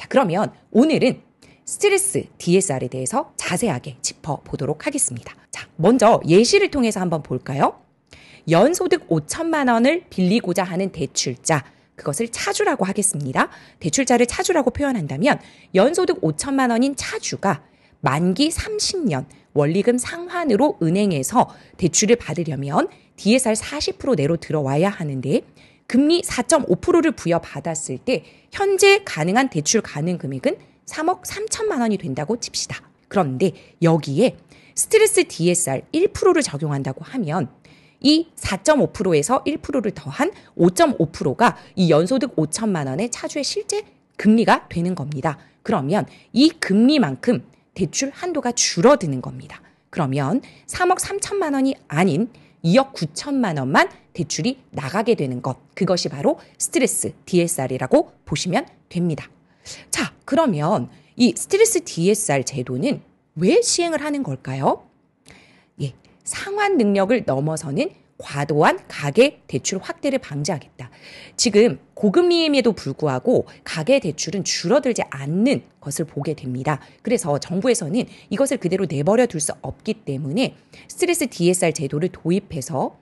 그러면 오늘은 스트레스 DSR에 대해서 자세하게 짚어보도록 하겠습니다. 자, 먼저 예시를 통해서 한번 볼까요? 연소득 5천만 원을 빌리고자 하는 대출자, 그것을 차주라고 하겠습니다. 대출자를 차주라고 표현한다면 연소득 5천만 원인 차주가 만기 30년 원리금 상환으로 은행에서 대출을 받으려면 DSR 40% 내로 들어와야 하는데 금리 4.5%를 부여받았을 때 현재 가능한 대출 가능 금액은 3억 3천만 원이 된다고 칩시다. 그런데 여기에 스트레스 DSR 1%를 적용한다고 하면 이 4.5%에서 1%를 더한 5.5%가 이 연소득 5천만 원의 차주의 실제 금리가 되는 겁니다. 그러면 이 금리만큼 대출 한도가 줄어드는 겁니다. 그러면 3억 3천만 원이 아닌 2억 9천만 원만 대출이 나가게 되는 것, 그것이 바로 스트레스 DSR이라고 보시면 됩니다. 자, 그러면 이 스트레스 DSR 제도는 왜 시행을 하는 걸까요? 예, 상환 능력을 넘어서는 과도한 가계 대출 확대를 방지하겠다. 지금 고금리임에도 불구하고 가계 대출은 줄어들지 않는 것을 보게 됩니다. 그래서 정부에서는 이것을 그대로 내버려 둘 수 없기 때문에 스트레스 DSR 제도를 도입해서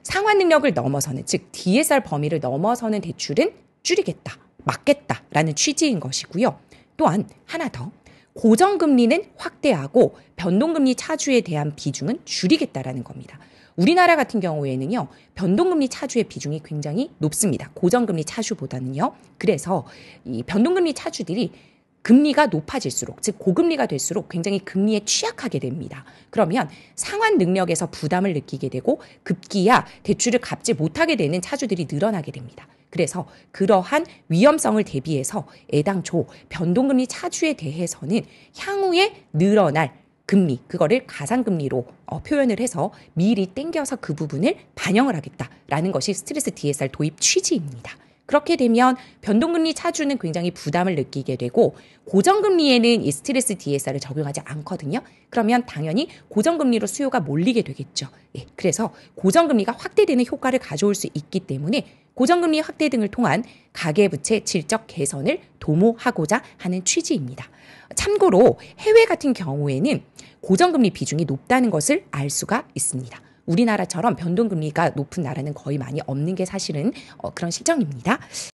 상환 능력을 넘어서는, 즉 DSR 범위를 넘어서는 대출은 줄이겠다, 막겠다라는 취지인 것이고요. 또한 하나 더, 고정금리는 확대하고 변동금리 차주에 대한 비중은 줄이겠다라는 겁니다. 우리나라 같은 경우에는요, 변동금리 차주의 비중이 굉장히 높습니다. 고정금리 차주보다는요. 그래서 이 변동금리 차주들이 금리가 높아질수록, 즉 고금리가 될수록 굉장히 금리에 취약하게 됩니다. 그러면 상환 능력에서 부담을 느끼게 되고 급기야 대출을 갚지 못하게 되는 차주들이 늘어나게 됩니다. 그래서 그러한 위험성을 대비해서 애당초 변동금리 차주에 대해서는 향후에 늘어날 금리, 그거를 가상금리로 표현을 해서 미리 땡겨서 그 부분을 반영을 하겠다라는 것이 스트레스 DSR 도입 취지입니다. 그렇게 되면 변동금리 차주는 굉장히 부담을 느끼게 되고 고정금리에는 이 스트레스 DSR을 적용하지 않거든요. 그러면 당연히 고정금리로 수요가 몰리게 되겠죠. 예, 그래서 고정금리가 확대되는 효과를 가져올 수 있기 때문에 고정금리 확대 등을 통한 가계부채 질적 개선을 도모하고자 하는 취지입니다. 참고로 해외 같은 경우에는 고정금리 비중이 높다는 것을 알 수가 있습니다. 우리나라처럼 변동금리가 높은 나라는 거의 많이 없는 게 사실은 그런 실정입니다.